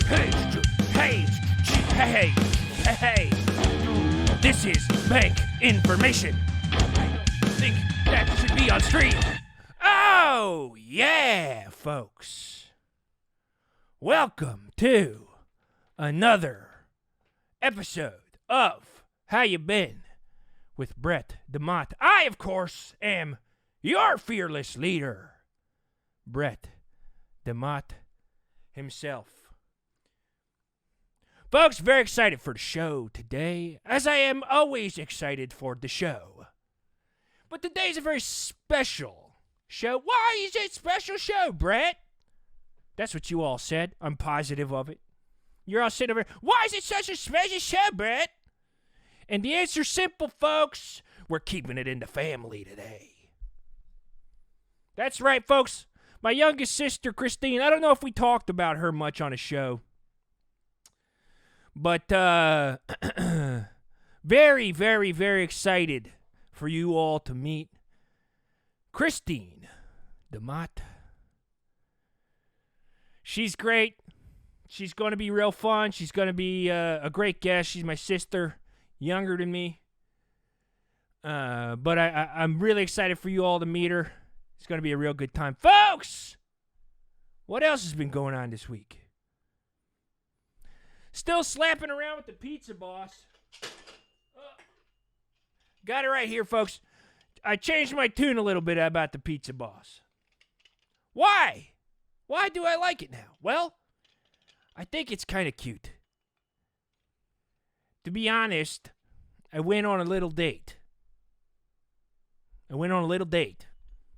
Hey, hey, hey, hey. This is bank information. I don't think that should be on screen. Oh, yeah, folks. Welcome to another episode of How You Been with Brett DeMott. I, of course, am your fearless leader, Brett DeMott himself. Folks, very excited for the show today, as I am always excited for the show. But today's a very special show. Why is it a special show, Brett? That's what you all said. I'm positive of it. You're all sitting over here, why is it such a special show, Brett? And the answer's simple, folks. We're keeping it in the family today. That's right, folks. My youngest sister, Christine, I don't know if we talked about her much on a show. But very, very, very excited for you all to meet Christine DeMott. She's great. She's going to be real fun. She's going to be a great guest. She's my sister, younger than me. But I'm really excited for you all to meet her. It's going to be a real good time. Folks, what else has been going on this week? Still slapping around with the pizza boss. Got it right here, folks. I changed my tune a little bit about the pizza boss. Why? Why do I like it now? Well, I think it's kind of cute. To be honest, I went on a little date.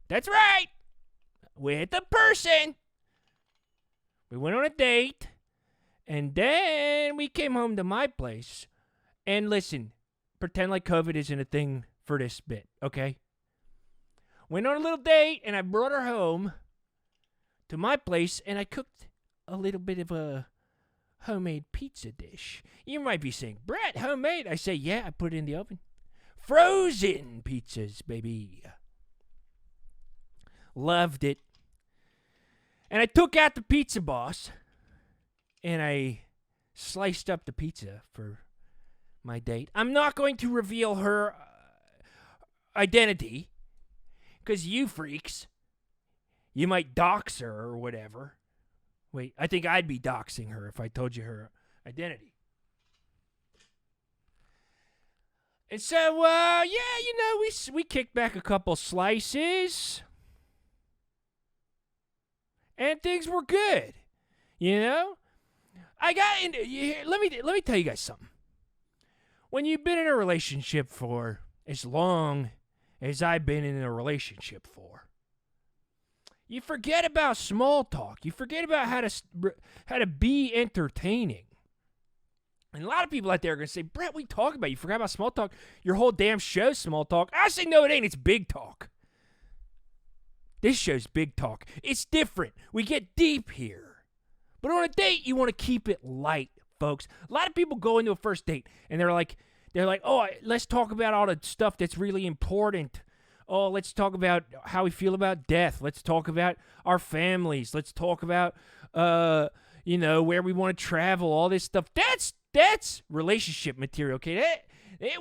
That's right. With a person. We went on a date. And then we came home to my place. And listen, pretend like COVID isn't a thing for this bit, okay? Went on a little date, and I brought her home to my place, and I cooked a little bit of a homemade pizza dish. You might be saying, Brett, homemade? I say, yeah, I put it in the oven. Frozen pizzas, baby. Loved it. And I took out the pizza boss. And I sliced up the pizza for my date. I'm not going to reveal her identity, because you freaks, you might dox her or whatever. Wait, I think I'd be doxing her if I told you her identity. And so, we kicked back a couple slices. And things were good, you know? I got into. Let me tell you guys something. When you've been in a relationship for as long as I've been in a relationship for, you forget about small talk. You forget about how to be entertaining. And a lot of people out there are gonna say, Brett, what are you talking about? You forgot about small talk. Your whole damn show's small talk. I say no, it ain't. It's big talk. This show's big talk. It's different. We get deep here. But on a date, you want to keep it light, folks. A lot of people go into a first date, and they're like, oh, let's talk about all the stuff that's really important. Oh, let's talk about how we feel about death. Let's talk about our families. Let's talk about, where we want to travel, all this stuff. That's relationship material, okay?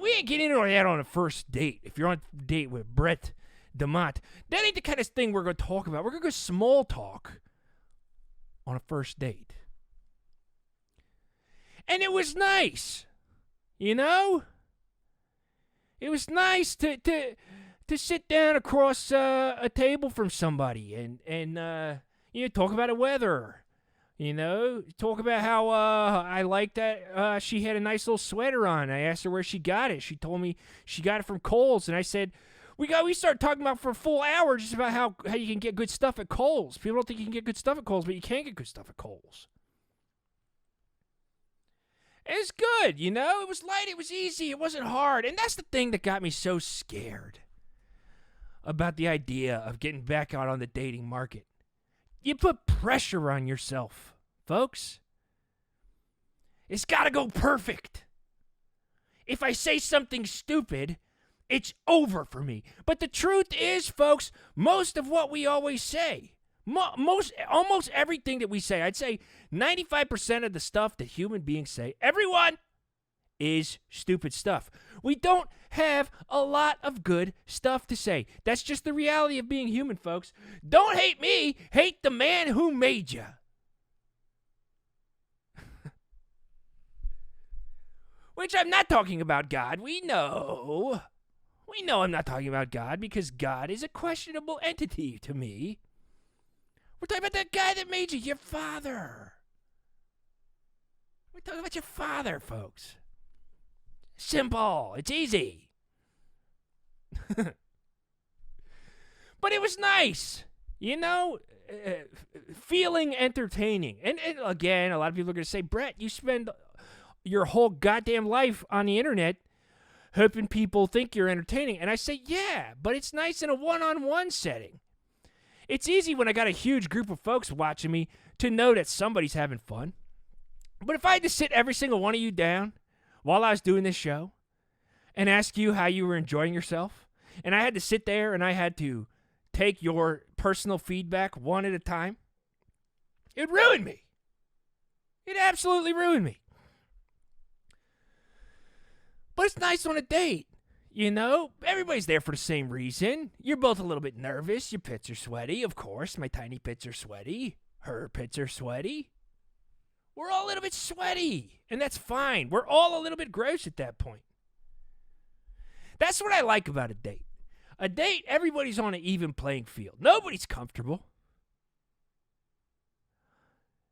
We ain't getting into that on a first date. If you're on a date with Brett DeMott, that ain't the kind of thing we're going to talk about. We're going to go small talk on a first date. And it was nice. You know? It was nice to sit down across a table from somebody and talk about the weather. Talk about how I liked that she had a nice little sweater on. I asked her where she got it. She told me she got it from Kohl's, and I said, we started talking about for a full hour just about how you can get good stuff at Kohl's. People don't think you can get good stuff at Kohl's, but you can get good stuff at Kohl's. It's good, It was light, it was easy, it wasn't hard. And that's the thing that got me so scared about the idea of getting back out on the dating market. You put pressure on yourself, folks. It's got to go perfect. If I say something stupid, it's over for me. But the truth is, folks, most of what we always say, Almost everything that we say, I'd say 95% of the stuff that human beings say, everyone, is stupid stuff. We don't have a lot of good stuff to say. That's just the reality of being human, folks. Don't hate me, hate the man who made you. Which I'm not talking about God. We know I'm not talking about God because God is a questionable entity to me. We're talking about that guy that made you, your father. We're talking about your father, folks. Simple. It's easy. But it was nice. Feeling entertaining. And again, a lot of people are going to say, Brett, you spend your whole goddamn life on the internet hoping people think you're entertaining. And I say, yeah, but it's nice in a one-on-one setting. It's easy when I got a huge group of folks watching me to know that somebody's having fun. But if I had to sit every single one of you down while I was doing this show and ask you how you were enjoying yourself, and I had to sit there and I had to take your personal feedback one at a time, it ruined me. It absolutely ruined me. But it's nice on a date. Everybody's there for the same reason. You're both a little bit nervous. Your pits are sweaty, of course. My tiny pits are sweaty. Her pits are sweaty. We're all a little bit sweaty, and that's fine. We're all a little bit gross at that point. That's what I like about a date. A date, everybody's on an even playing field. Nobody's comfortable.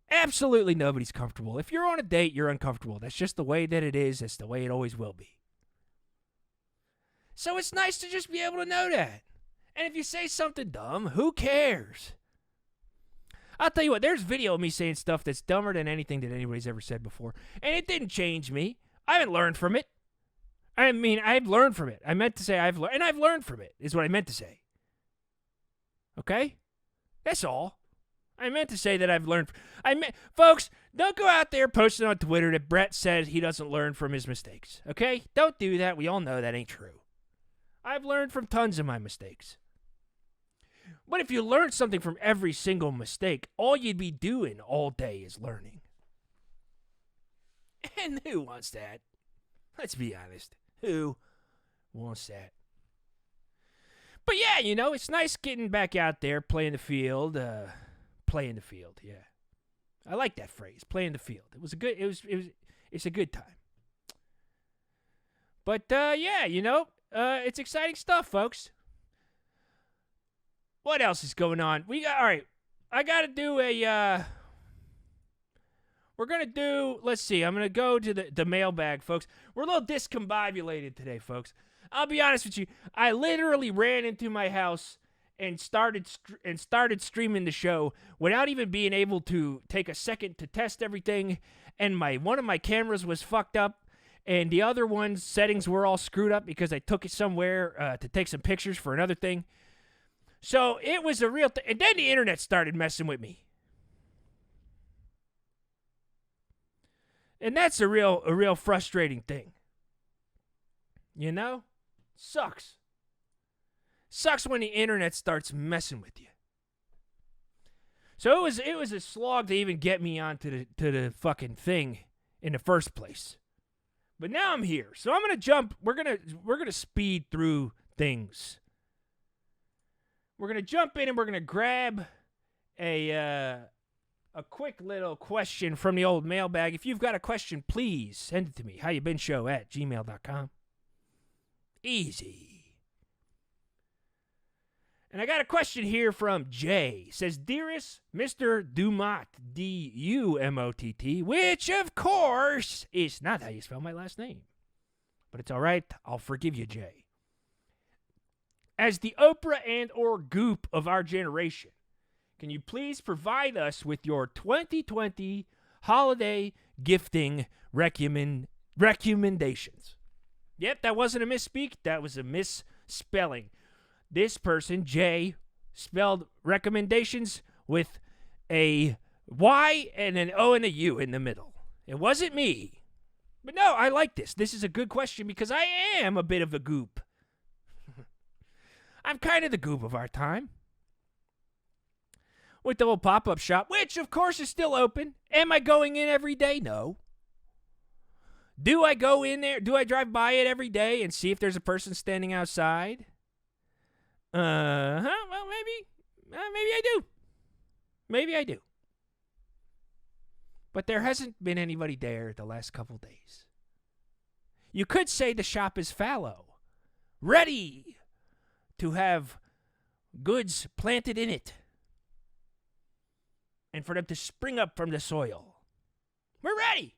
Absolutely nobody's comfortable. If you're on a date, you're uncomfortable. That's just the way that it is. That's the way it always will be. So it's nice to just be able to know that. And if you say something dumb, who cares? I'll tell you what, there's video of me saying stuff that's dumber than anything that anybody's ever said before. And it didn't change me. I haven't learned from it. I've learned from it. I meant to say I've learned from it, is what I meant to say. Okay? That's all. I meant to say that I've learned. Folks, don't go out there posting on Twitter that Brett said he doesn't learn from his mistakes. Okay? Don't do that. We all know that ain't true. I've learned from tons of my mistakes. But if you learn something from every single mistake, all you'd be doing all day is learning. And who wants that? Let's be honest. Who wants that? But yeah, it's nice getting back out there, playing the field. Playing the field, yeah. I like that phrase, playing the field. It's a good time. But yeah, it's exciting stuff, folks. What else is going on? All right. I got to do we're going to do, let's see. I'm going to go to the mailbag, folks. We're a little discombobulated today, folks. I'll be honest with you. I literally ran into my house and started streaming the show without even being able to take a second to test everything. And one of my cameras was fucked up, and the other one's settings were all screwed up because I took it somewhere to take some pictures for another thing. So it was a real thing. And then the internet started messing with me. And that's a real frustrating thing. Sucks. Sucks when the internet starts messing with you. So it was a slog to even get me onto the fucking thing in the first place. But now I'm here. So I'm going to jump. We're going to speed through things. We're going to jump in and we're going to grab a quick little question from the old mailbag. If you've got a question, please send it to me. howyoubeen@gmail.com. Easy. And I got a question here from Jay. It says, Dearest Mr. DeMott, D-U-M-O-T-T, which, of course, is not how you spell my last name. But it's all right. I'll forgive you, Jay. As the Oprah and or Goop of our generation, can you please provide us with your 2020 holiday gifting recommendations? Yep, that wasn't a misspeak. That was a misspelling. This person, Jay, spelled recommendations with a Y and an O and a U in the middle. It wasn't me. But no, I like this. This is a good question because I am a bit of a goop. I'm kind of the goop of our time. with the little pop-up shop, which, of course, is still open. Am I going in every day? No. Do I go in there? Do I drive by it every day and see if there's a person standing outside? Well, maybe I do. Maybe I do. But there hasn't been anybody there the last couple days. You could say the shop is fallow, ready to have goods planted in it and for them to spring up from the soil. We're ready.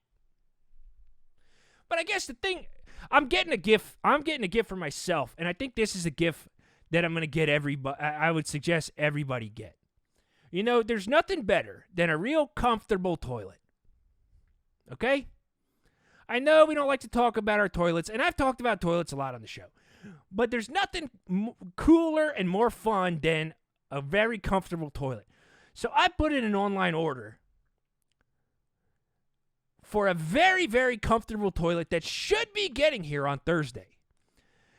But I guess the thing, I'm getting a gift for myself, and I think this is a gift that I'm going to get everybody. I would suggest everybody get. You know, there's nothing better than a real comfortable toilet. Okay? I know we don't like to talk about our toilets, and I've talked about toilets a lot on the show. But there's nothing cooler and more fun than a very comfortable toilet. So I put in an online order for a very, very comfortable toilet that should be getting here on Thursday.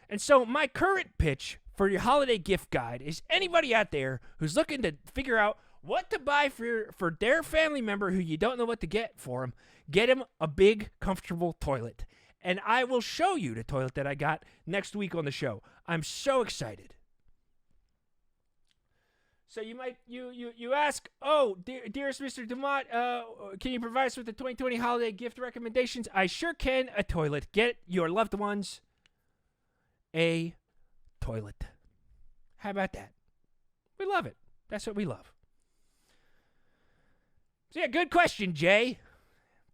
And so my current pitch for your holiday gift guide is anybody out there who's looking to figure out what to buy for their family member who you don't know what to get for them, get him a big, comfortable toilet. And I will show you the toilet that I got next week on the show. I'm so excited. So you might you ask, oh, dearest Mr. DeMott, can you provide us with the 2020 holiday gift recommendations? I sure can. A toilet. Get your loved ones a toilet. How about that? We love it. That's what we love. So yeah, good question, Jay.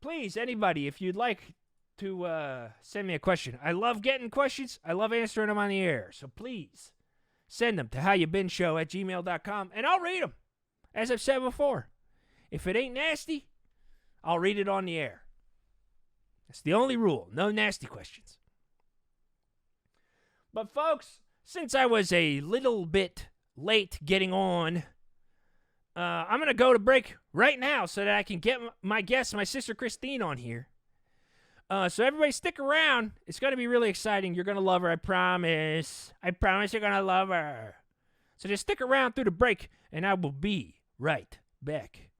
Please, anybody, if you'd like to send me a question. I love getting questions. I love answering them on the air. So please send them to howyoubeen@gmail.com, and I'll read them, as I've said before. If it ain't nasty, I'll read it on the air. That's the only rule. No nasty questions. But folks, since I was a little bit late getting on, I'm going to go to break right now so that I can get my guest, my sister Christine, on here. So everybody stick around. It's going to be really exciting. You're going to love her, I promise. I promise you're going to love her. So just stick around through the break, and I will be right back.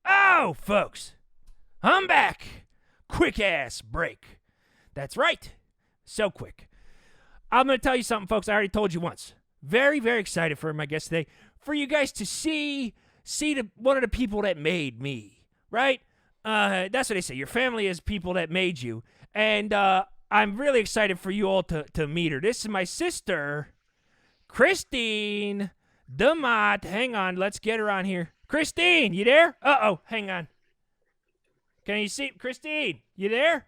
Oh, folks, I'm back. Quick-ass break. That's right. So quick. I'm going to tell you something, folks. I already told you once. Very, very excited for my guest today. For you guys to see one of the people that made me, right? That's what they say. Your family is people that made you. And I'm really excited for you all to meet her. This is my sister, Christine DeMott. Hang on. Let's get her on here. Christine, you there? Uh-oh, hang on. Can you see? Christine, you there?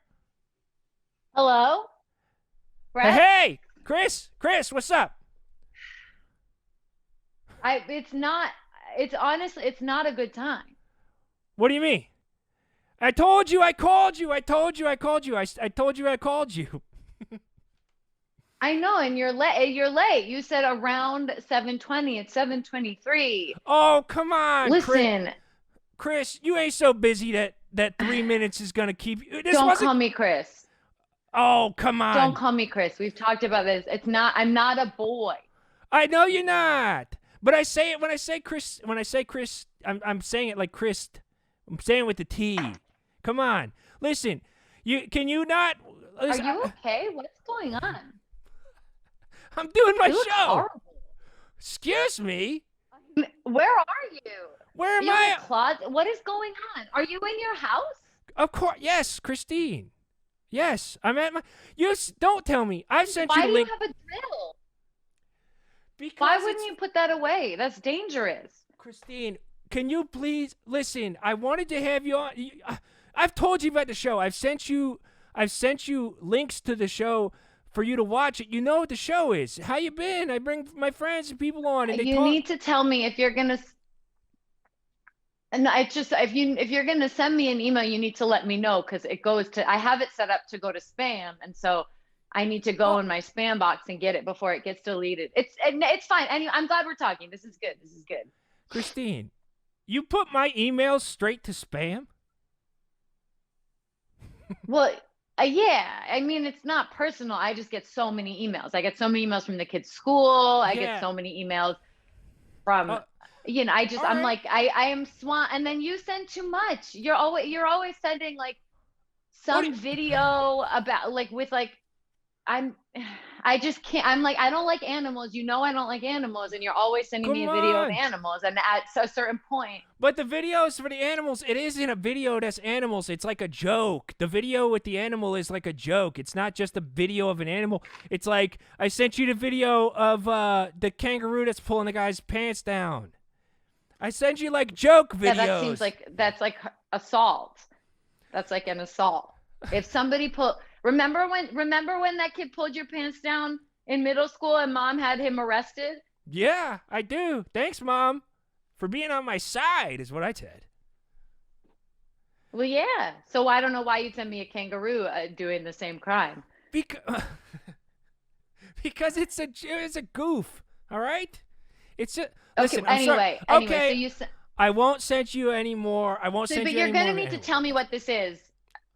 Hello? Brett? Hey, Chris, what's up? It's honestly, it's not a good time. What do you mean? I told you I called you. I told you I called you. I know, and you're late. You're late. You said around 7:20. It's 7:23. Oh, come on, Chris. Listen, Chris, you ain't so busy that 3 minutes is gonna keep you. This don't wasn't. call me Chris. Oh, come Don't on. call me Chris. We've talked about this. It's not. I'm not a boy. I know you're not. But I say it when I say Chris. When I say Chris, I'm saying it like Chris. I'm saying it with the T. Come on, listen. Can you not? Listen, Are you okay? What's going on? I'm doing my You look show. horrible. Excuse me. Where are you? Where Are am you in I? a closet? What is going on? Are you in your house? Of course, yes, Christine. Yes, I'm at my. Don't tell me. I've sent Why you do the you link. have a drill? Because Why wouldn't you put that away? That's dangerous. Christine, can you please listen? I wanted to have you on. I've told you about the show. I've sent you links to the show for you to watch it. You know what the show is. How you been? I bring my friends and people on, and they You talk. need to tell me if you're gonna. And I just if you're gonna send me an email, you need to let me know because it goes to. I have it set up to go to spam, and so I need to go in my spam box and get it before it gets deleted. It's fine. Anyway, I'm glad we're talking. This is good. This is good. Christine, you put my emails straight to spam? Well, yeah. I mean, it's not personal. I just get so many emails. I get so many emails from the kids' school. I Yeah. get so many emails from, I'm right. like, I am swamped. And then you send too much. You're always sending like some video about like with like, I just can't. I'm like, I don't like animals. You know, I don't like animals. And you're always sending me a video of animals. And at a certain point. But the videos for the animals, it isn't a video that's animals. It's like a joke. The video with the animal is like a joke. It's not just a video of an animal. It's like I sent you the video of the kangaroo that's pulling the guy's pants down. I sent you like joke videos. Yeah, that seems like that's like assault. That's like an assault. If somebody remember when that kid pulled your pants down in middle school and mom had him arrested? Yeah, I do. Thanks, Mom, for being on my side, is what I said. Well, yeah. So I don't know why you'd send me a kangaroo doing the same crime. Because it's a goof. All right. Listen. Okay. Anyway. Okay. So I won't send you anymore. I won't send you anymore. But you're gonna need to tell me what this is.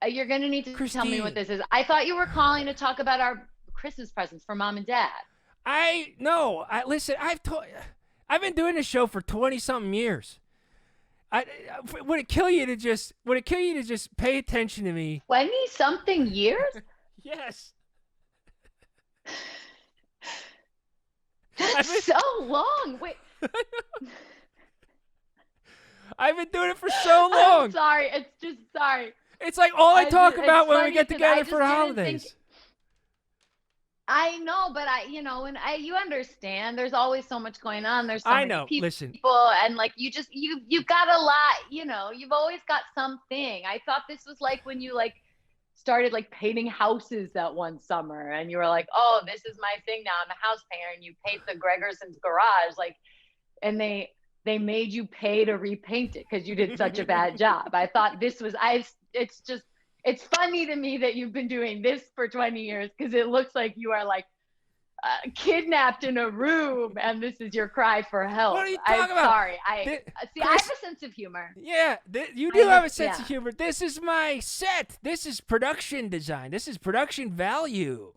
You're gonna need to tell me what this is. I thought you were calling to talk about our Christmas presents for mom and dad. Listen. I've been doing this show for 20-something years. Would it kill you to just pay attention to me? 20-something years? Yes. That's so long. Wait. I've been doing it for so long. I'm sorry. Sorry. It's like all I talk about when we get together for the holidays. I know, but you understand. There's always so much going on. There's so many people, and like you've got a lot. You've always got something. I thought this was like when you like started like painting houses that one summer, and you were like, "Oh, this is my thing now. I'm a house painter," and you paint the Gregerson's garage, like, and they made you pay to repaint it because you did such a bad job. I thought this was it's funny to me that you've been doing this for 20 years because it looks like you are like kidnapped in a room and this is your cry for help. What are you talking about? Sorry. I have a sense of humor. Yeah, you do have a sense of humor. This is my set. This is production design. This is production value.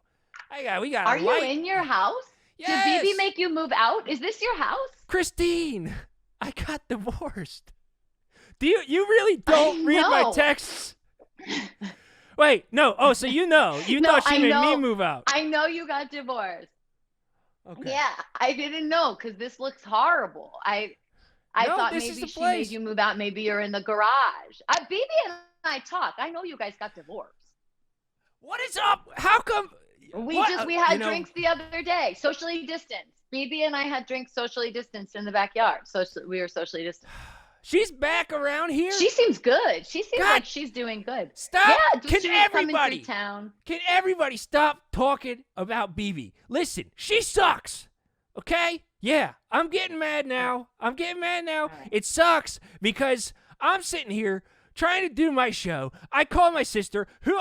We got. Are you in your house? Yes. Did BB make you move out? Is this your house? Christine, I got divorced. You really don't read my texts? Wait, no. Oh, so you know. You thought she made me move out. I know you got divorced. Okay. Yeah, I didn't know because this looks horrible. I thought maybe she made you move out. Maybe you're in the garage. BB and I talk. I know you guys got divorced. What is up? How come? We had drinks the other day, socially distanced. BB and I had drinks socially distanced in the backyard. So we were socially distanced. She's back around here. She seems good. She seems like she's doing good. Stop. Yeah, Can everybody stop talking about BB? Listen, she sucks. Okay? Yeah, I'm getting mad now. Right. It sucks because I'm sitting here trying to do my show. I call my sister, who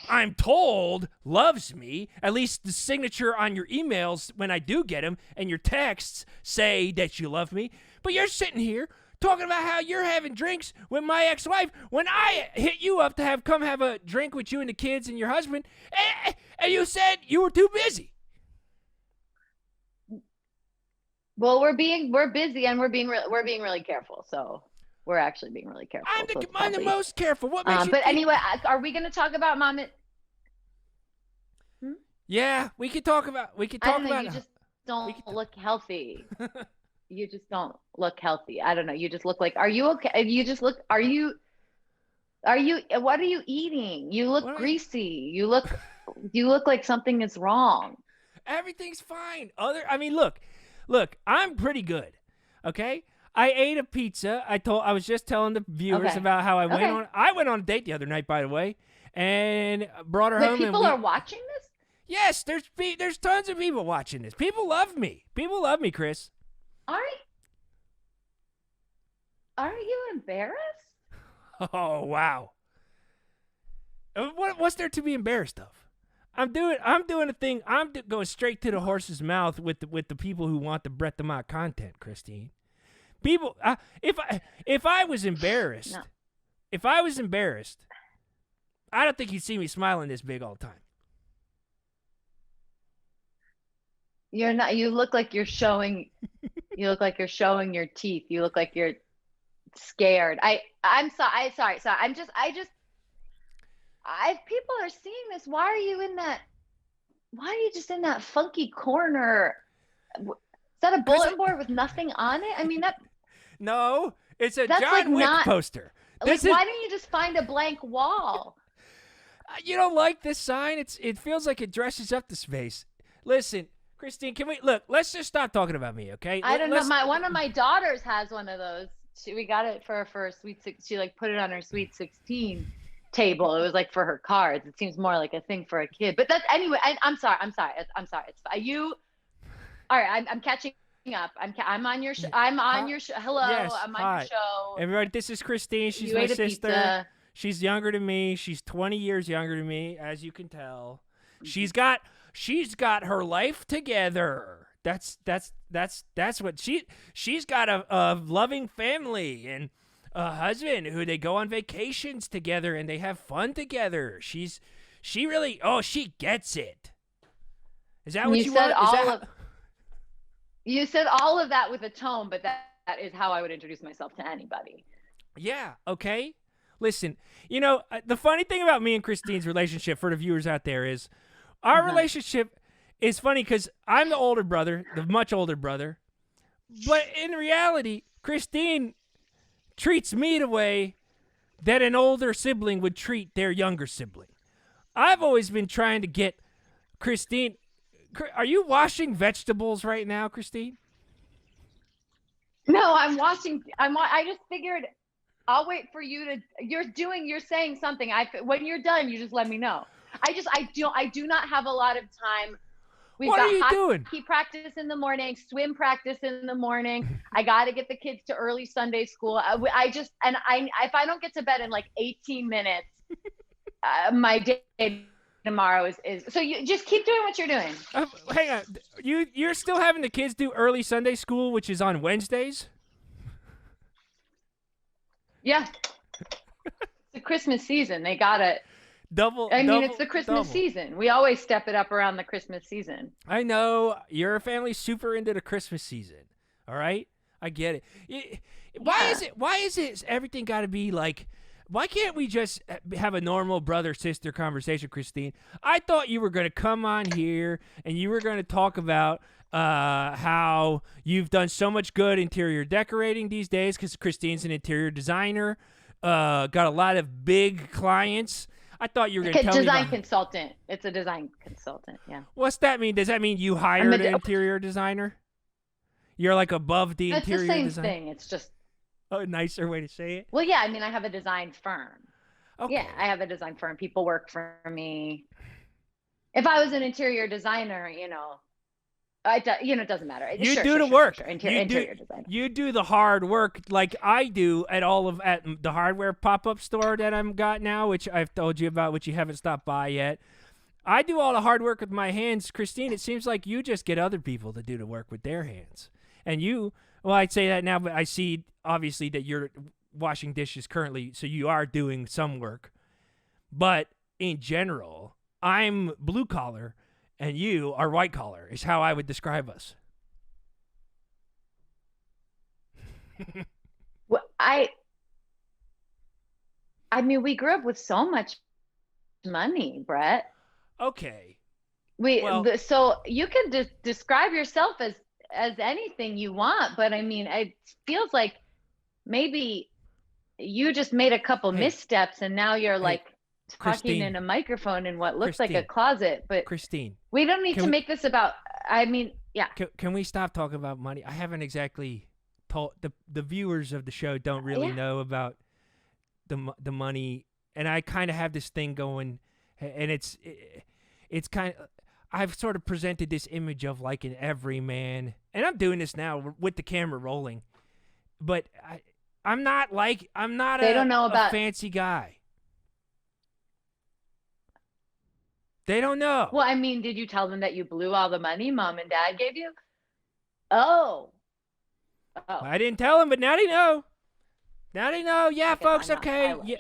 I'm told loves me. At least the signature on your emails when I do get them, and your texts say that you love me. But you're sitting here talking about how you're having drinks with my ex-wife when I hit you up to come have a drink with you and the kids and your husband, and you said you were too busy. Well, we're busy, and we're being really careful. So we're actually being really careful. I'm the most careful. What makes you? But anyway, are we going to talk about mom? Yeah, we could talk about. I don't know, you just don't look healthy. You just don't look healthy. I don't know. You just look like. Are you okay? You just look. Are you? What are you eating? You look greasy. You look like something is wrong. Everything's fine. Look, I'm pretty good. Okay, I ate a pizza. I was just telling the viewers about how I went on a date the other night, by the way, and brought her home. But people are watching this? Yes, there's tons of people watching this. People love me. People love me, Chris. Are you embarrassed? Oh, wow. What's there to be embarrassed of? I'm doing a thing. I'm going straight to the horse's mouth with the people who want the Brett DeMott content, Christine. People, if I was embarrassed, I don't think you'd see me smiling this big all the time. You're not. You look like you're showing. You look like you're showing your teeth. You look like you're scared. I'm sorry. People are seeing this. Why are you just in that funky corner? Is that a bulletin board with nothing on it? I mean, no, it's a John Wick poster. Why don't you just find a blank wall? You don't like this sign? It feels like it dresses up the space. Listen, Christine, let's just stop talking about me, okay? I don't know. One of my daughters has one of those. We got it for her sweet 16. She put it on her sweet 16 table. It was like for her cards. It seems more like a thing for a kid. But that's anyway. I'm sorry. It's you. All right. I'm catching up. I'm on your show. Hello. Yes, I'm on your show. Everybody, this is Christine. She's my sister. Pizza. She's younger than me. She's 20 years younger than me, as you can tell. She's got her life together. That's what she's got a loving family and a husband who they go on vacations together and they have fun together. She gets it. Is that what you want? You said all of that with a tone, but that is how I would introduce myself to anybody. Yeah. Okay. Listen, the funny thing about me and Christine's relationship for the viewers out there is our relationship is funny because I'm the older brother, the much older brother. But in reality, Christine treats me the way that an older sibling would treat their younger sibling. I've always been trying to get Christine. Are you washing vegetables right now, Christine? No, I'm washing. I just figured I'll wait for you to. You're saying something. When you're done, you just let me know. I do not have a lot of time. What are you doing? Hockey practice in the morning, swim practice in the morning. I got to get the kids to early Sunday school. If I don't get to bed in like 18 minutes, my day tomorrow is. So you just keep doing what you're doing. Hang on, you're still having the kids do early Sunday school, which is on Wednesdays? Yeah, it's the Christmas season. They got it. It's the Christmas season. We always step it up around the Christmas season. I know. Your family's super into the Christmas season. All right? I get it. Why is it everything got to be like, why can't we just have a normal brother-sister conversation, Christine? I thought you were going to come on here and you were going to talk about how you've done so much good interior decorating these days because Christine's an interior designer, got a lot of big clients. I thought you were going to tell me design consultant. It's a design consultant, yeah. What's that mean? Does that mean you hired an interior designer? You're like above the interior design? It's the same thing. It's just a nicer way to say it. Well, yeah, I have a design firm. Okay. Yeah, I have a design firm. People work for me. If I was an interior designer, It doesn't matter. You sure, do sure, the sure, work. Sure, sure. Interior design. You do the hard work like I do at the hardware pop-up store that I'm got now, which I've told you about, which you haven't stopped by yet. I do all the hard work with my hands. Christine, it seems like you just get other people to do the work with their hands. And well, I'd say that now, but I see obviously that you're washing dishes currently, so you are doing some work. But in general, I'm blue collar and you are white collar is how I would describe us. Well, I mean, we grew up with so much money, Brett. Okay. So you can describe yourself as anything you want, but I mean, it feels like maybe you just made a couple missteps and now you're like talking in a microphone in what looks like a closet. But Christine, we don't need to make this about, I mean, yeah. Can we stop talking about money? I haven't exactly told the viewers of the show don't really know about the money, and I kind of have this thing going, and it's kind of, I've sort of presented this image of like an everyman, and I'm doing this now with the camera rolling, but I'm not a fancy guy. They don't know. Well, I mean, did you tell them that you blew all the money mom and dad gave you? Oh. I didn't tell them, but now they know. Yeah, folks, okay. Yeah.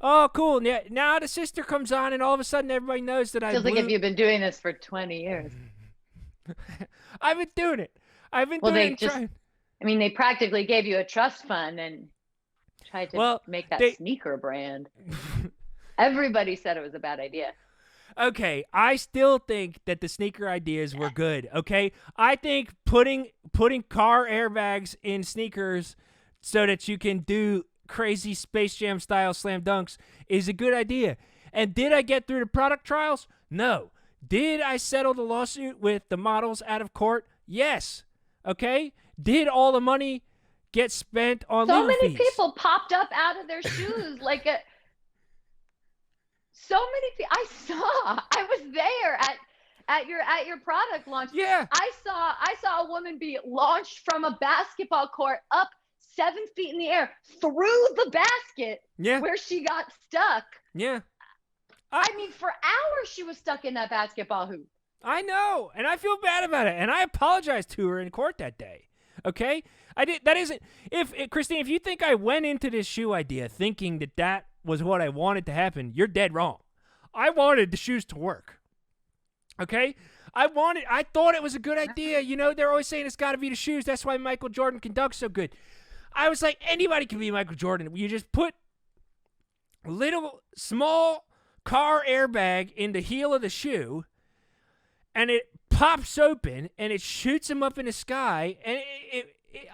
Oh, cool. Now the sister comes on, and all of a sudden everybody knows that I blew. Feels like if you've been doing this for 20 years. I've been doing it. I mean, they practically gave you a trust fund and tried to make that sneaker brand. Everybody said it was a bad idea. Okay, I still think that the sneaker ideas were good, okay? I think putting car airbags in sneakers so that you can do crazy Space Jam style slam dunks is a good idea. And did I get through the product trials? No. Did I settle the lawsuit with the models out of court? Yes. Okay? Did all the money get spent on legal fees? So many people popped up out of their shoes like a... So many people I was there at your product launch. Yeah. I saw a woman be launched from a basketball court up 7 feet in the air through the basket where she got stuck. Yeah. I mean, for hours she was stuck in that basketball hoop. I know, and I feel bad about it, and I apologized to her in court that day. Okay? Christine, if you think I went into this shoe idea thinking that was what I wanted to happen, you're dead wrong. I wanted the shoes to work. Okay? I thought it was a good idea. You know, they're always saying it's got to be the shoes. That's why Michael Jordan can dunk so good. I was like, anybody can be Michael Jordan. You just put a little small car airbag in the heel of the shoe, and it pops open, and it shoots him up in the sky, and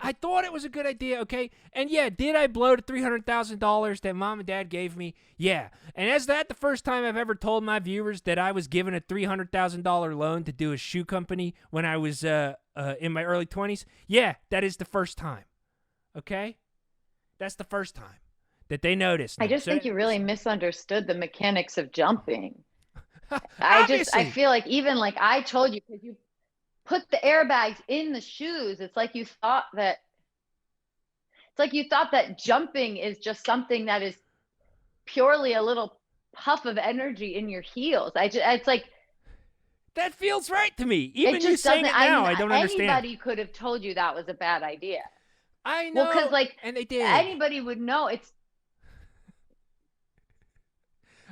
I thought it was a good idea, okay? And yeah, did I blow the $300,000 that mom and dad gave me? Yeah. And is that the first time I've ever told my viewers that I was given a $300,000 loan to do a shoe company when I was in my early 20s? Yeah, that is the first time, okay? That's the first time that they noticed. I just think you really misunderstood the mechanics of jumping. I feel like even like I told you, because you put the airbags in the shoes, it's like you thought that jumping is just something that is purely a little puff of energy in your heels. It's like, that feels right to me. Even you saying it now, I don't understand. Anybody could have told you that was a bad idea. I know. Well, because and they did. Anybody would know.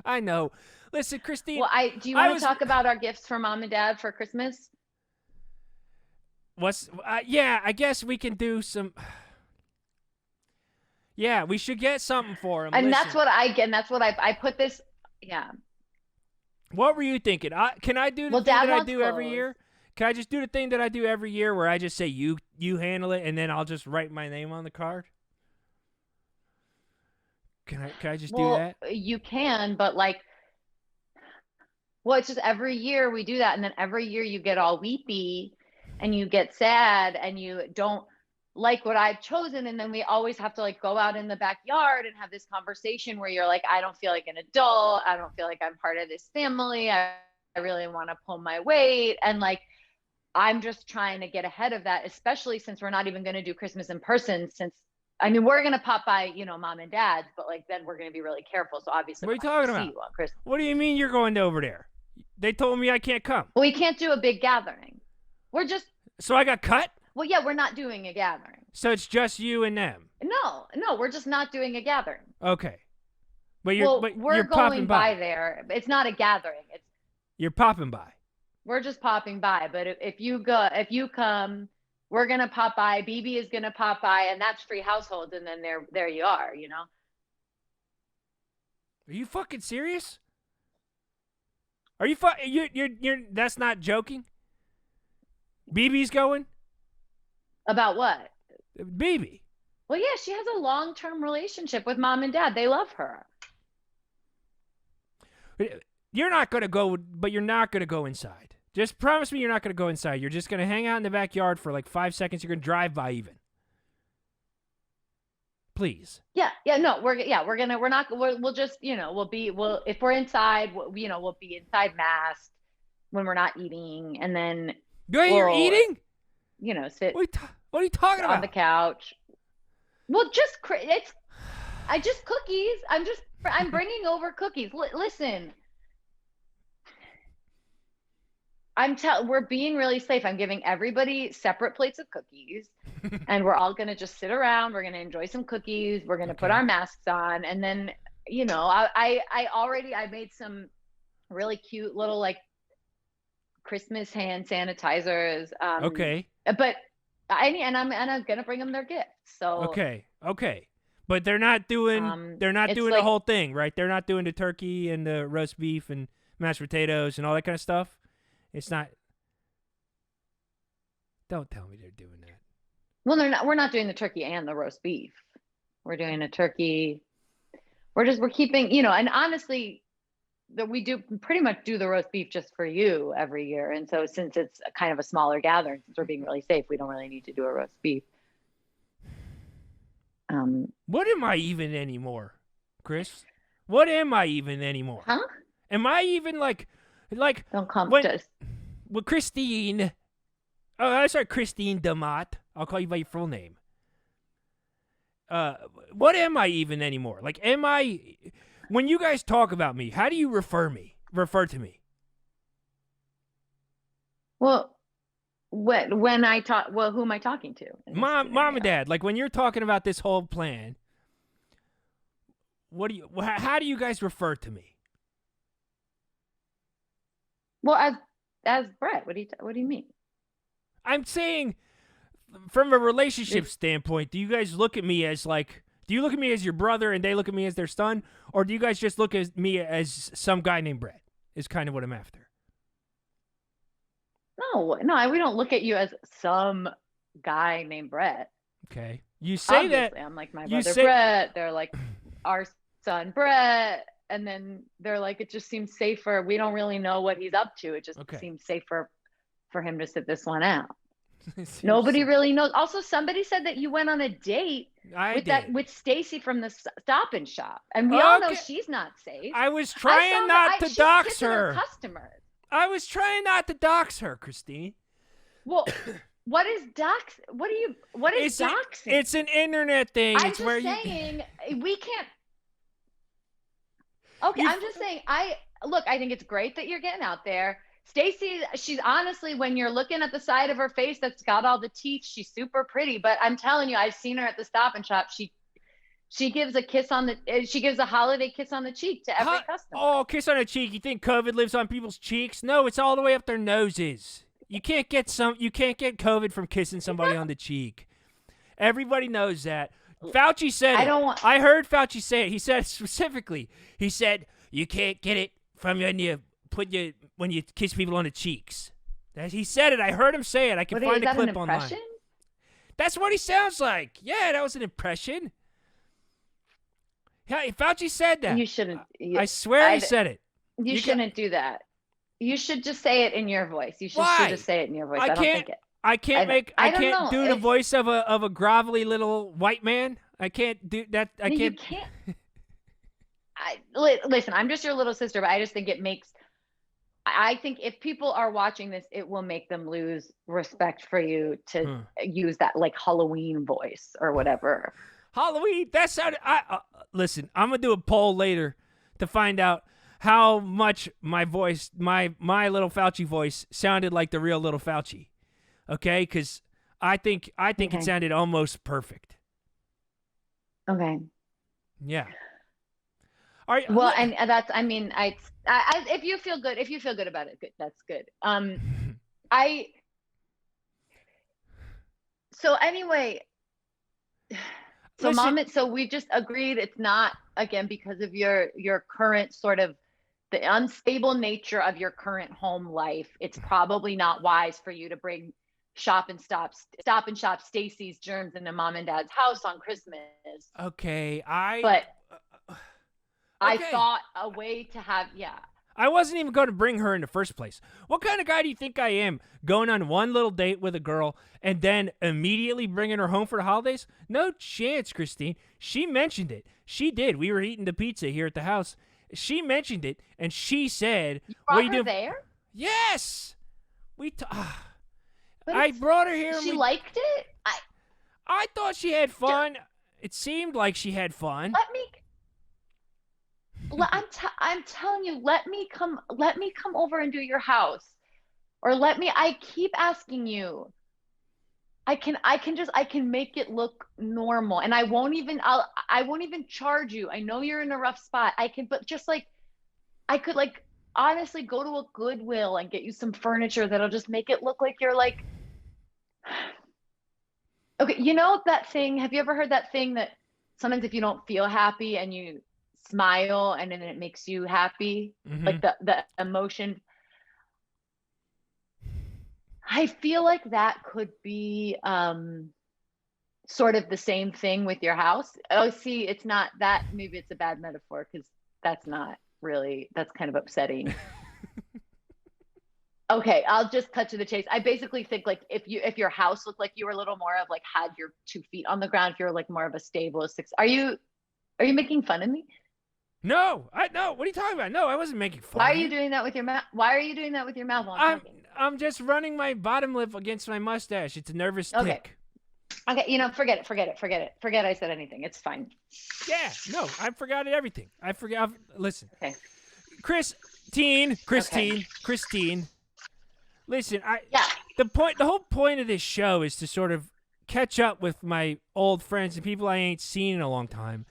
I know. Listen, Christine. Well, do you want to talk about our gifts for mom and dad for Christmas? Yeah, I guess we can do some. Yeah, we should get something for him. And that's what I put this. Yeah. What were you thinking? Can I do the thing that I do every year? Can I just do the thing that I do every year where I just say you handle it and then I'll just write my name on the card? Can I just do that? You can, but like, well, it's just every year we do that, and then every year you get all weepy and you get sad and you don't like what I've chosen, and then we always have to like go out in the backyard and have this conversation where you're like, I don't feel like an adult, I don't feel like I'm part of this family, I really want to pull my weight, and like I'm just trying to get ahead of that, especially since we're not even going to do Christmas in person. We're going to pop by, mom and dad's, but like then we're going to be really careful. So obviously, what are you talking about? See you on Christmas. What do you mean you're going over there? They told me I can't come. Well, we can't do a big gathering. So I got cut? Well, yeah, we're not doing a gathering. So it's just you and them? No, we're just not doing a gathering. Okay. But we're going by there. It's not a gathering. You're popping by. We're just popping by. But if you come, we're going to pop by. BB is going to pop by, and that's free households. And then there you are, Are you fucking serious? Are you you're that's not joking? BB's going? About what? BB. Well, yeah, she has a long-term relationship with mom and dad. They love her. You're not going to go, but you're not going to go inside. Just promise me you're not going to go inside. You're just going to hang out in the backyard for like 5 seconds. You're going to drive by even. Please. Yeah, no, we'll just, if we're inside, we'll be inside masked when we're not eating. And then. You're eating? Sit. What are you talking about? On the couch. Well, just cookies. I'm bringing over cookies. Listen, we're being really safe. I'm giving everybody separate plates of cookies, and we're all gonna just sit around. We're gonna enjoy some cookies. We're gonna put our masks on, and then I made some really cute little like Christmas hand sanitizers. Okay. But I'm gonna bring them their gifts. So okay, but they're not doing the whole thing, right? They're not doing the turkey and the roast beef and mashed potatoes and all that kind of stuff. It's not. Don't tell me they're doing that. Well, they're not. We're not doing the turkey and the roast beef. We're doing a turkey. We're keeping, and honestly, that we do pretty much do the roast beef just for you every year. And so since it's kind of a smaller gathering, since we're being really safe, we don't really need to do a roast beef. What am I even anymore, Chris? What am I even anymore? Huh? Am I even like don't come to us. Well, Christine. Oh, I'm sorry, Christine DeMott. I'll call you by your full name. What am I even anymore? Like, am I? When you guys talk about me, how do you refer to me? Well, when I talk, who am I talking to? Mom and Dad. Like when you're talking about this whole plan, how do you guys refer to me? Well, as Brett. What do you mean? I'm saying, from a relationship standpoint, do you guys look at me as like? Do you look at me as your brother and they look at me as their son? Or do you guys just look at me as some guy named Brett is kind of what I'm after? No, we don't look at you as some guy named Brett. Okay. You say Obviously, that. I'm like my brother Brett. They're like our son Brett. And then they're like, it just seems safer. We don't really know what he's up to. It just seems safer for him to sit this one out. Nobody really knows. Also, somebody said that you went on a date with Stacy from the Stop and Shop, and we all know she's not safe. I was trying not to dox her. Customers. I was trying not to dox her, Christine. Well, what is dox? What is doxing? It's an internet thing. I'm just saying we can't. Okay, I'm just saying. I think it's great that you're getting out there. Stacy, she's honestly, when you're looking at the side of her face that's got all the teeth, she's super pretty. But I'm telling you, I've seen her at the Stop and Shop. She gives a holiday kiss on the cheek to every customer. Oh, kiss on the cheek. You think COVID lives on people's cheeks? No, it's all the way up their noses. You can't get COVID from kissing somebody on the cheek. Everybody knows that. Fauci said I heard Fauci say it. He said specifically. He said you can't get it from when you kiss people on the cheeks. He said it. I heard him say it. I can find a clip online. That's what he sounds like. Yeah, that was an impression. Yeah, Fauci said that. You shouldn't. I swear he said it. You shouldn't do that. You should just say it in your voice. You should just say it in your voice. I can't do the voice of a grovelly little white man. I can't do that. I can't. You can't. Listen, I'm just your little sister, but I just think it makes. I think if people are watching this, it will make them lose respect for you to use that like Halloween voice or whatever. Halloween. That sounded. Listen. I'm gonna do a poll later to find out how much my voice, my little Fauci voice, sounded like the real little Fauci. Okay, because I think it sounded almost perfect. Okay. Yeah. Well, and that's, I mean, I if you feel good about it, good, that's good. So anyway, so so we just agreed it's not, again, because of your current sort of the unstable nature of your current home life. It's probably not wise for you to bring Stop and Shop Stacy's germs into mom and dad's house on Christmas. Okay, I thought a way to have, I wasn't even going to bring her in the first place. What kind of guy do you think I am, going on one little date with a girl and then immediately bringing her home for the holidays? No chance, Christine. She mentioned it. She did. We were eating the pizza here at the house. She mentioned it, and she said, "You brought her there?" Yes. I brought her here. She liked it? I thought she had fun. It seemed like she had fun. I'm telling you, let me come over and do your house, or I keep asking you. I can make it look normal, and I won't even charge you. I know you're in a rough spot. But just like, I could like honestly go to a Goodwill and get you some furniture that'll just make it look like you're like, okay, you know that thing, have you ever heard that thing that sometimes if you don't feel happy and you smile and then it makes you happy, like the emotion? I feel like that could be sort of the same thing with your house. Oh, see, it's not that. Maybe it's a bad metaphor, because that's not really, that's kind of upsetting. Okay, I'll just cut to the chase. I basically think like if your house looked like you were a little more of like had your 2 feet on the ground, if you're like more of a stable 6. Are you making fun of me? No, no. What are you talking about? No, I wasn't making fun. Why are you doing that with your mouth? Why are you doing that with your mouth? I'm just running my bottom lip against my mustache. It's a nervous tick. Okay, forget it. I said anything. It's fine. Yeah, no, I forgot everything. Listen. Okay. Christine. Listen, the whole point of this show is to sort of catch up with my old friends and people I ain't seen in a long time.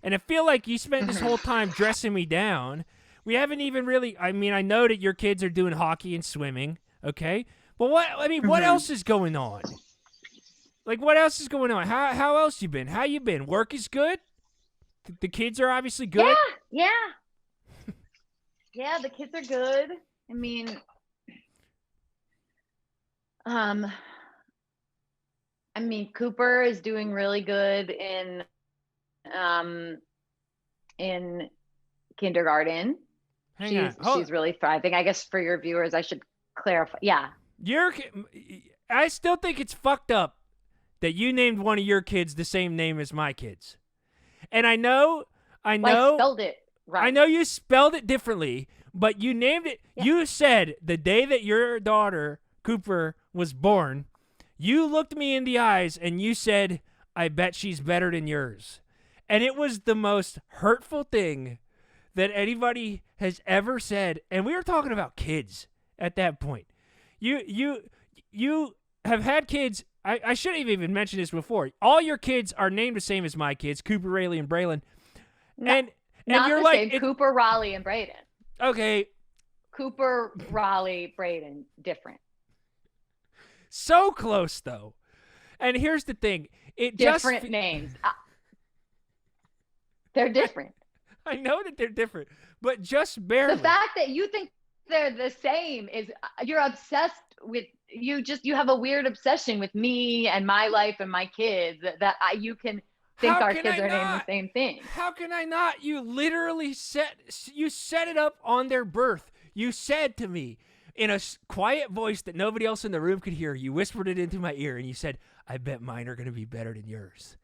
And I feel like you spent this whole time dressing me down. We haven't even really, I mean, I know that your kids are doing hockey and swimming, okay? But what else is going on? Like, what else is going on? How else you been? How you been? Work is good? The kids are obviously good? Yeah. Yeah, the kids are good. I mean, Cooper is doing really good in kindergarten. She's really thriving. I guess for your viewers, I should clarify. Yeah. I still think it's fucked up that you named one of your kids the same name as my kids. And I know. I spelled it right. I know you spelled it differently, but you named it. Yeah. You said the day that your daughter, Cooper, was born, you looked me in the eyes and you said, "I bet she's better than yours." And it was the most hurtful thing that anybody has ever said. And we were talking about kids at that point. You have had kids. I should have even mentioned this before. All your kids are named the same as my kids, Cooper, Rayleigh, and Braylon. And you're like same. Cooper, Raleigh, and Braden. Okay. Cooper, Raleigh, Braden, different. So close though. And here's the thing. Different names. They're different. I know that they're different, but just barely. The fact that you think they're the same is you're obsessed with you have a weird obsession with me and my life and my kids that you can think our kids are named the same thing. How can I not? You literally set it up on their birth. You said to me in a quiet voice that nobody else in the room could hear, you whispered it into my ear and you said, "I bet mine are going to be better than yours."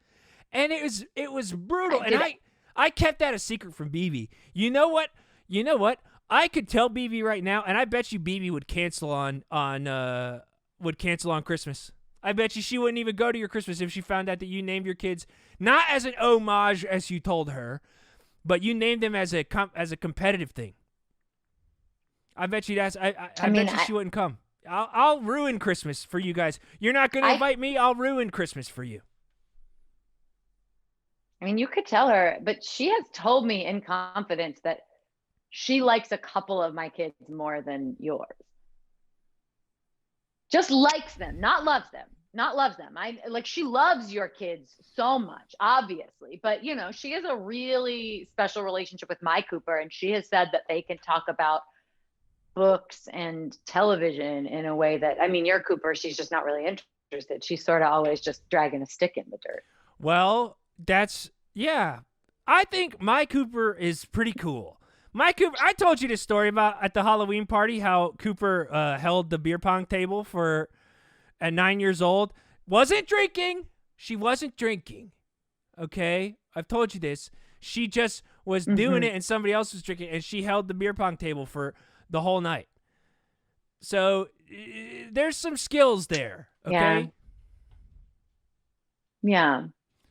And it was brutal. I kept that a secret from BB. You know what? I could tell BB right now, and I bet you BB would cancel on Christmas. I bet you she wouldn't even go to your Christmas if she found out that you named your kids not as an homage as you told her, but you named them as a competitive thing. I bet you that's. I bet you she wouldn't come. I'll ruin Christmas for you guys. You're not going to invite me. I'll ruin Christmas for you. I mean, you could tell her, but she has told me in confidence that she likes a couple of my kids more than yours. Just likes them, not loves them. Not loves them. She loves your kids so much, obviously. But, you know, she has a really special relationship with my Cooper, and she has said that they can talk about books and television in a way that, I mean, your Cooper, she's just not really interested. She's sort of always just dragging a stick in the dirt. Well, yeah. I think my Cooper is pretty cool. My Cooper, I told you this story about at the Halloween party, how Cooper held the beer pong table at 9 years old. Wasn't drinking. She wasn't drinking. Okay? I've told you this. She just was doing it and somebody else was drinking, and she held the beer pong table for the whole night. So there's some skills there. Okay? Yeah.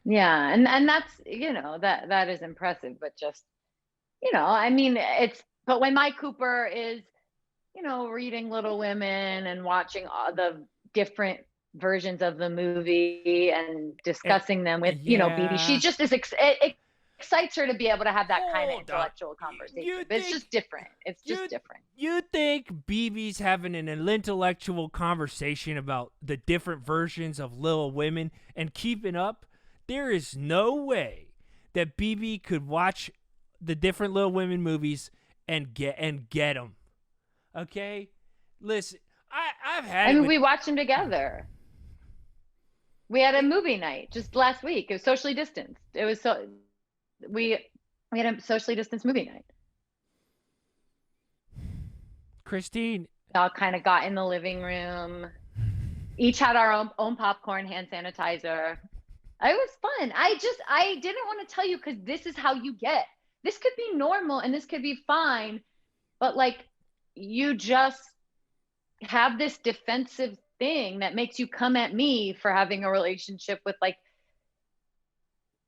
And that's, you know, that is impressive, but just, you know, I mean, but when my Cooper is, you know, reading Little Women and watching all the different versions of the movie and discussing them with, you know, BB, she just is, it excites her to be able to have that kind of intellectual conversation. But it's just different. It's just different. You think BB's having an intellectual conversation about the different versions of Little Women and keeping up? There is no way that BB could watch the different Little Women movies and get them. Okay? Listen, I've had I mean, we watched them together. We had a movie night just last week. It was socially distanced. It was we had a socially distanced movie night. Christine. We all kind of got in the living room. Each had our own popcorn, hand sanitizer. It was fun. I didn't want to tell you because this is how you get. This could be normal and this could be fine, but like you just have this defensive thing that makes you come at me for having a relationship with, like,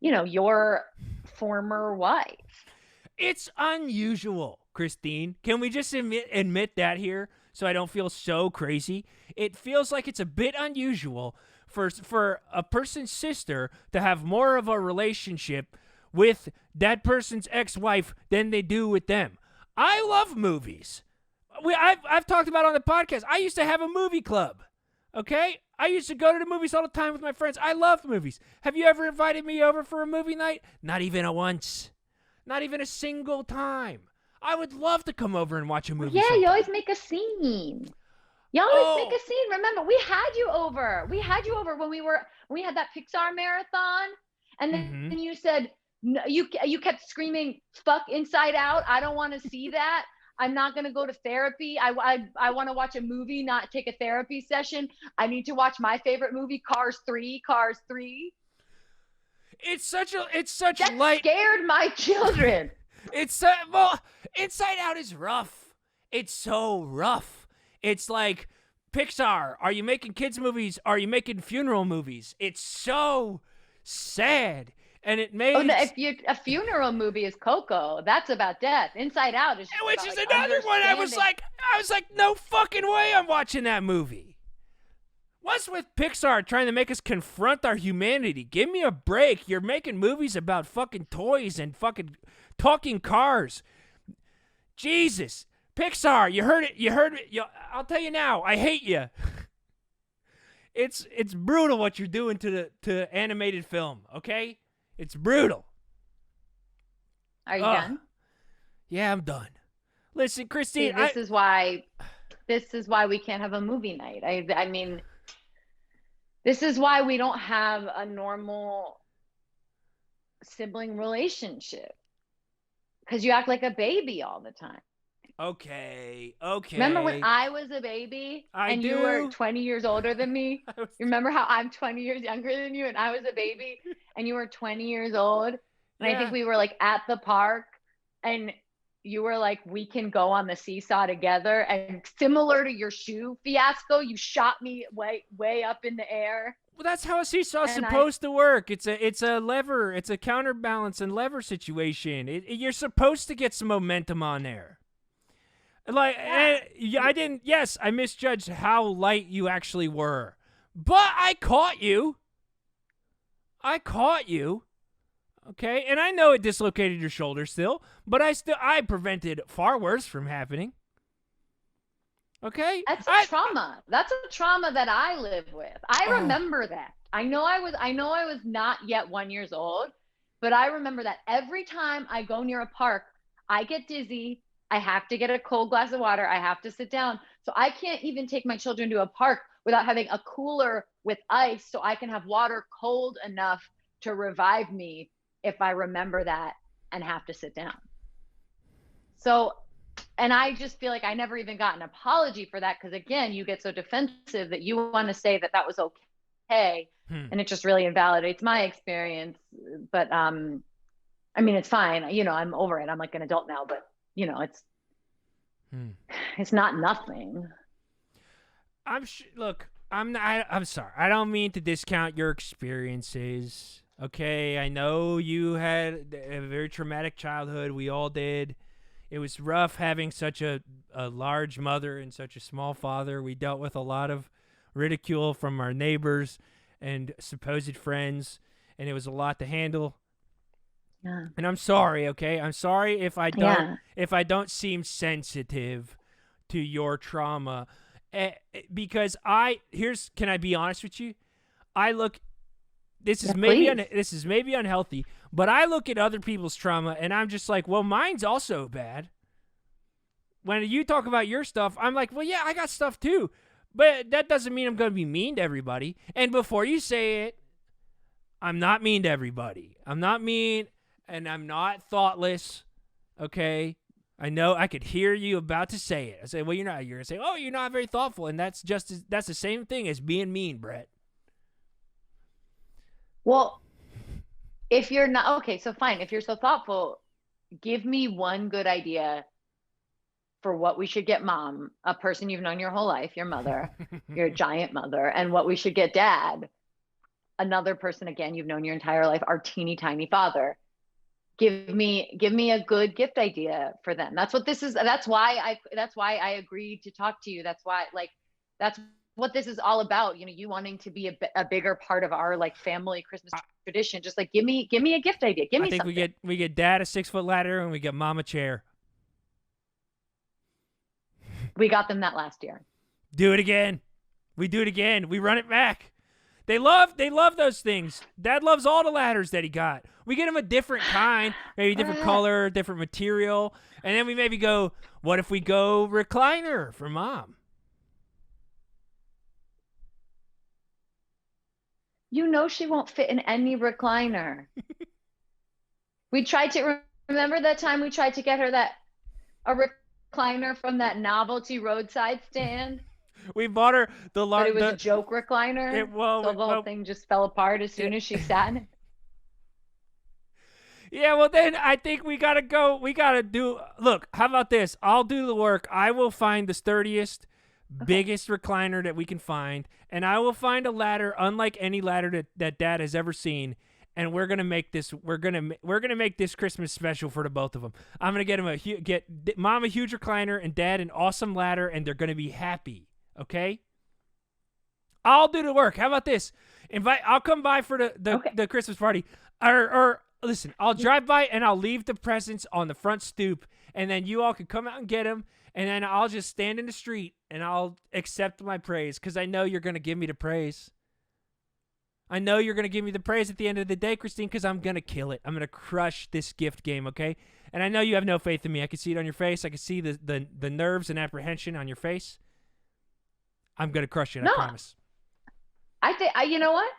you know, your former wife. It's unusual, Christine. Can we just admit that here so I don't feel so crazy? It feels like it's a bit unusual for a person's sister to have more of a relationship with that person's ex-wife than they do with them. I love movies. I've talked about on the podcast. I used to have a movie club. Okay? I used to go to the movies all the time with my friends. I love movies. Have you ever invited me over for a movie night? Not even once. Not even a single time. I would love to come over and watch a movie. Yeah, sometime. You always make a scene. You always make a scene. Remember, we had you over. We had you over when we had that Pixar marathon, and then you said, no, you kept screaming, "Fuck Inside Out! I don't want to see that. I'm not going to go to therapy. I want to watch a movie, not take a therapy session. I need to watch my favorite movie, Cars 3. It's such that light. Scared my children. Well, Inside Out is rough. It's so rough. It's like, Pixar, are you making kids movies? Are you making funeral movies? It's so sad. And it made a funeral movie is Coco. That's about death. Inside Out is just which about, is like, another one. I was like, no fucking way I'm watching that movie. What's with Pixar trying to make us confront our humanity? Give me a break. You're making movies about fucking toys and fucking talking cars. Jesus. Pixar, you heard it. I'll tell you now, I hate you. It's brutal what you're doing to animated film, okay? It's brutal. Are you done? Yeah, I'm done. Listen, Christine, this is why we can't have a movie night. I mean, this is why we don't have a normal sibling relationship, because you act like a baby all the time. Okay. Remember when I was a baby you were 20 years older than me? You remember how I'm 20 years younger than you and I was a baby and you were 20 years old? And I think we were like at the park and you were like, we can go on the seesaw together. And similar to your shoe fiasco, you shot me way up in the air. Well, that's how a seesaw's supposed to work. It's a lever. It's a counterbalance and lever situation. You're supposed to get some momentum on there. Like, yes, I misjudged how light you actually were. But I caught you. Okay, and I know it dislocated your shoulder still, but I prevented far worse from happening. Okay? That's a trauma. That's a trauma that I live with. I remember that. I know I was not yet 1 year old, but I remember that every time I go near a park, I get dizzy. I have to get a cold glass of water. I have to sit down. So I can't even take my children to a park without having a cooler with ice so I can have water cold enough to revive me if I remember that and have to sit down. So, and I just feel like I never even got an apology for that, because again, you get so defensive that you want to say that was okay, and it just really invalidates my experience. But I mean, it's fine. I'm over it. I'm like an adult now, but it's not nothing. Look, I'm sorry. I don't mean to discount your experiences. Okay, I know you had a very traumatic childhood. We all did. It was rough having such a large mother and such a small father. We dealt with a lot of ridicule from our neighbors and supposed friends, and it was a lot to handle. Yeah. And I'm sorry, okay? I'm sorry if I don't seem sensitive to your trauma. Because can I be honest with you? This is maybe unhealthy, but I look at other people's trauma and I'm just like, well, mine's also bad. When you talk about your stuff, I'm like, well, yeah, I got stuff too, but that doesn't mean I'm going to be mean to everybody. And before you say it, I'm not mean to everybody. I'm not mean, and I'm not thoughtless. Okay. I know I could hear you about to say it. I say, well, you're not. You're going to say, oh, you're not very thoughtful. And that's the same thing as being mean, Brett. Well, if you're not, okay, so fine. If you're so thoughtful, give me one good idea for what we should get mom, a person you've known your whole life, your mother, your giant mother, and what we should get dad, another person, again, you've known your entire life, our teeny tiny father. Give me a good gift idea for them. That's what this is. That's why I agreed to talk to you. That's what this is all about. You wanting to be a bigger part of our like family Christmas tradition. Just like give me a gift idea. Give me something. I think we get dad a 6-foot ladder and we get mom a chair. We got them that last year. Do it again. We do it again. We run it back. They love those things. Dad loves all the ladders that he got. We get him a different kind, maybe different color, different material, and then we maybe go, what if we go recliner for mom? She won't fit in any recliner. We tried to, remember that time we tried to get her a recliner from that novelty roadside stand? We bought her but it was a joke recliner. So the whole thing just fell apart as soon as she sat in it. Yeah, well then I think we gotta go. We gotta do. Look, how about this? I'll do the work. I will find the sturdiest, biggest recliner that we can find, and I will find a ladder unlike any ladder that Dad has ever seen. And we're gonna make this. We're gonna make this Christmas special for the both of them. I'm gonna get Mom a huge recliner and Dad an awesome ladder, and they're gonna be happy. Okay. I'll do the work. How about this? I'll come by for the Christmas party, or listen, I'll drive by and I'll leave the presents on the front stoop, and then you all can come out and get them, and then I'll just stand in the street and I'll accept my praise because I know you're gonna give me the praise. I know you're going to give me the praise at the end of the day, Christine, because I'm going to kill it. I'm going to crush this gift game, okay? And I know you have no faith in me. I can see it on your face. I can see the nerves and apprehension on your face. I'm going to crush it, I promise. You know what?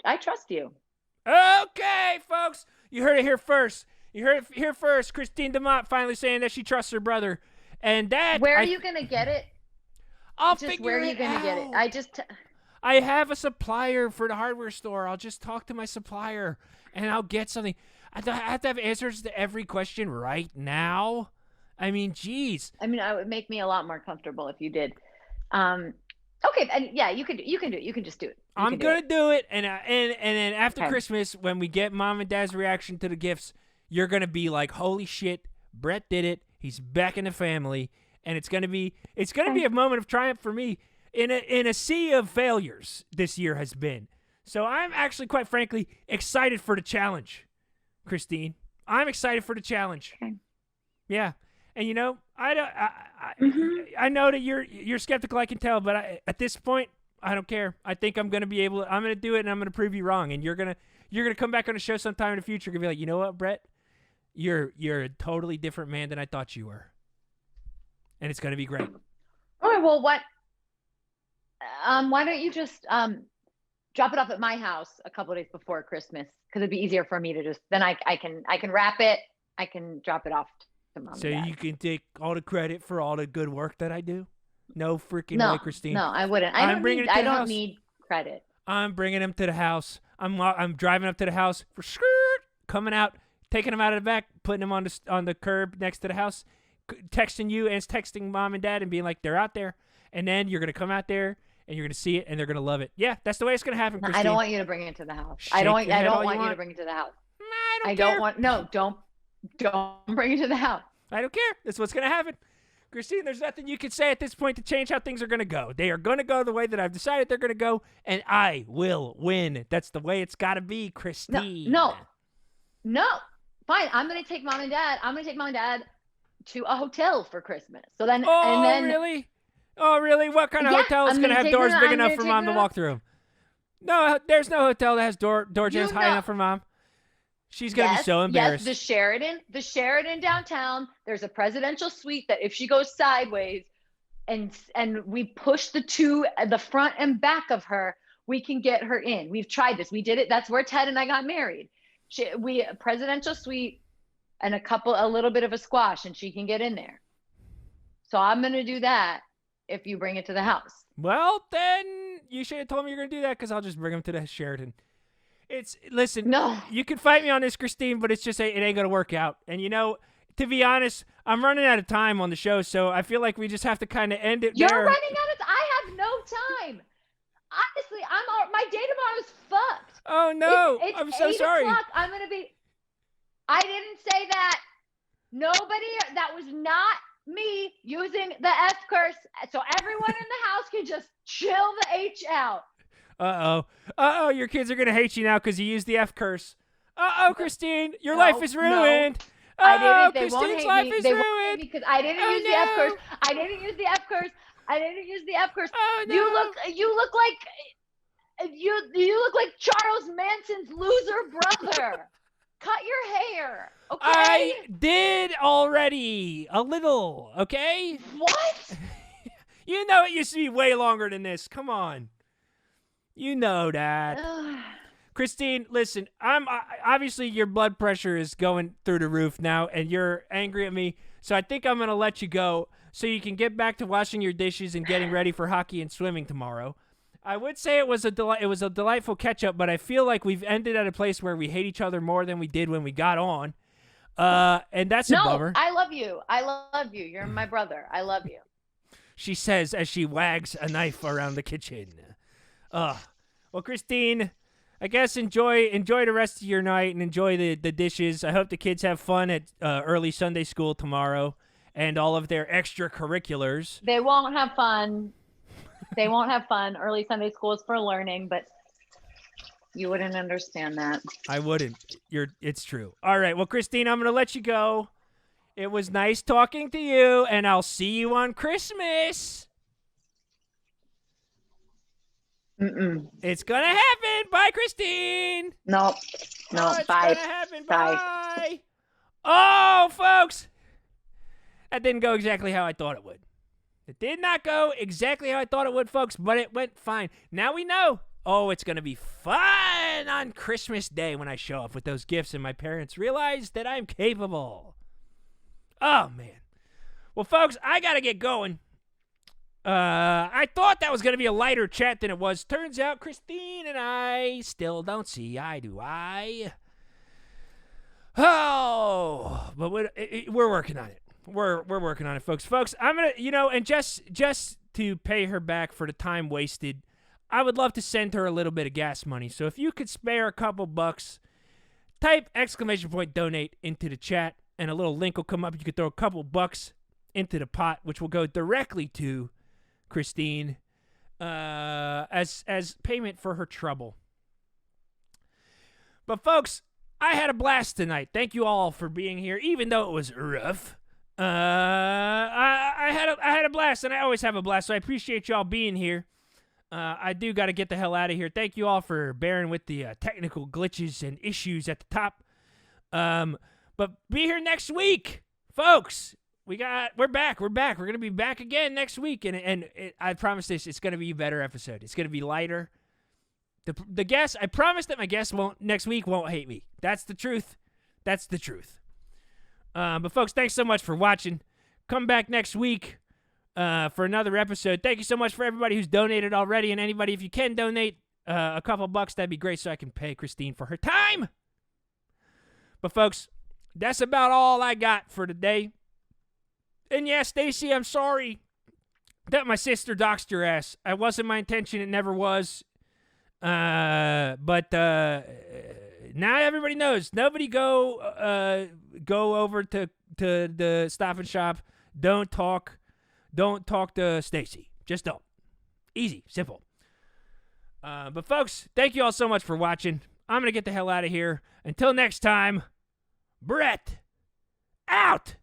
I trust you. Okay, folks. You heard it here first. You heard it here first. Christine DeMott finally saying that she trusts her brother. And Dad, where are you gonna get it? I'll figure it out. Where are you gonna get it? I have a supplier for the hardware store. I'll just talk to my supplier, and I'll get something. I have to have answers to every question right now. I mean, geez. I mean, it would make me a lot more comfortable if you did. Okay, and yeah, you can do it. You can just do it. I'm gonna do it, and then after Christmas, when we get Mom and Dad's reaction to the gifts, you're gonna be like, "Holy shit, Brett did it! He's back in the family," and it's gonna be a moment of triumph for me in a sea of failures. This year has been, so I'm actually, quite frankly, excited for the challenge, Christine. I'm excited for the challenge. Okay. Yeah. And I know that you're skeptical, I can tell, but at this point, I don't care. I think I'm gonna I'm gonna do it, and I'm gonna prove you wrong. And you're gonna come back on the show sometime in the future. You're gonna be like, you know what, Brett? You're a totally different man than I thought you were, and it's gonna be great. All right. Well, what? Why don't you just drop it off at my house a couple of days before Christmas? Because it'd be easier for me to just I can wrap it. I can drop it off. So you can take all the credit for all the good work that I do? No freaking way, Christine. No, I wouldn't. I don't need credit. I'm bringing him to the house. I'm driving up to the house for coming out, taking him out of the back, putting him on the curb next to the house, texting you and texting Mom and Dad and being like, they're out there. And then you're going to come out there and you're going to see it and they're going to love it. Yeah, that's the way it's going to happen, Christine. I don't want you to bring it to the house. I don't want you to bring it to the house. I don't care. Don't bring it to the house. I don't care. That's what's going to happen. Christine, there's nothing you can say at this point to change how things are going to go. They are going to go the way that I've decided they're going to go, and I will win. That's the way it's got to be, Christine. No. Fine. I'm going to take Mom and Dad to a hotel for Christmas. So then, really? Oh, really? What kind of hotel is going to have doors big enough for Mom to walk through? No, there's no hotel that has door jams high enough for Mom. She's going to be so embarrassed. Yes, the Sheraton downtown, there's a presidential suite that if she goes sideways and we push the front and back of her, we can get her in. We've tried this. We did it. That's where Ted and I got married. A presidential suite and a little bit of a squash, and she can get in there. So I'm going to do that if you bring it to the house. Well, then you should have told me you're going to do that, because I'll just bring him to the Sheraton. Listen, no. You can fight me on this, Christine, but it's just it ain't going to work out. And, to be honest, I'm running out of time on the show, so I feel like we just have to kind of end it You're there. running out of I have no time. Honestly, my day tomorrow is fucked. Oh, no. It's I'm so sorry. I'm going to be... I didn't say that. That was not me using the F curse. So everyone in the house can just chill the H out. Uh-oh, your kids are going to hate you now because you used the F curse. Uh-oh, Christine, your life is ruined. No. Christine's life is ruined. Because I didn't use the F curse. I didn't use the F curse. Oh, no. You look like Charles Manson's loser brother. Cut your hair, okay? I did already. A little, okay? What? It used to be way longer than this. Come on. You know that. Christine, listen, obviously your blood pressure is going through the roof now, and you're angry at me, so I think I'm going to let you go so you can get back to washing your dishes and getting ready for hockey and swimming tomorrow. I would say it was a delightful catch-up, but I feel like we've ended at a place where we hate each other more than we did when we got on, and that's a bummer. No, I love you. You're my brother. I love you. She says as she wags a knife around the kitchen. Well, Christine, I guess enjoy the rest of your night and enjoy the dishes. I hope the kids have fun at early Sunday school tomorrow and all of their extracurriculars. They won't have fun. Early Sunday school is for learning, but you wouldn't understand that. I wouldn't. It's true. All right. Well, Christine, I'm going to let you go. It was nice talking to you, and I'll see you on Christmas. Mm-mm. It's gonna happen. Bye, Christine. No. It's Bye. Gonna happen. Bye. Oh, folks, that didn't go exactly how I thought it would. It did not go exactly how I thought it would, folks, but it went fine. Now we know. Oh, it's gonna be fun on Christmas Day when I show up with those gifts and my parents realize that I'm capable. Oh man. Well, folks, I gotta get going. I thought that was going to be a lighter chat than it was. Turns out Christine and I still don't see eye to eye. Oh, but we're working on it. We're working on it, folks. Folks, I'm going to, and just to pay her back for the time wasted, I would love to send her a little bit of gas money. So if you could spare a couple bucks, type ! Donate into the chat, and a little link will come up. You could throw a couple bucks into the pot, which will go directly to Christine as payment for her trouble. But folks, I had a blast tonight. Thank you all for being here, even though it was rough. I had a blast, and I always have a blast. So I appreciate y'all being here. I do got to get the hell out of here. Thank you all for bearing with the technical glitches and issues at the top. But be here next week, folks. We're back. We're gonna be back again next week, and I promise this. It's gonna be a better episode. It's gonna be lighter. The guest. I promise that my guest next week won't hate me. That's the truth. That's the truth. But folks, thanks so much for watching. Come back next week for another episode. Thank you so much for everybody who's donated already, and anybody, if you can donate a couple bucks, that'd be great so I can pay Christine for her time. But folks, that's about all I got for today. And yeah, Stacy, I'm sorry that my sister doxed your ass. It wasn't my intention. It never was. But now everybody knows. Nobody go over to the Stop and Shop. Don't talk to Stacy. Just don't. Easy, simple. But folks, thank you all so much for watching. I'm gonna get the hell out of here. Until next time, Brett out.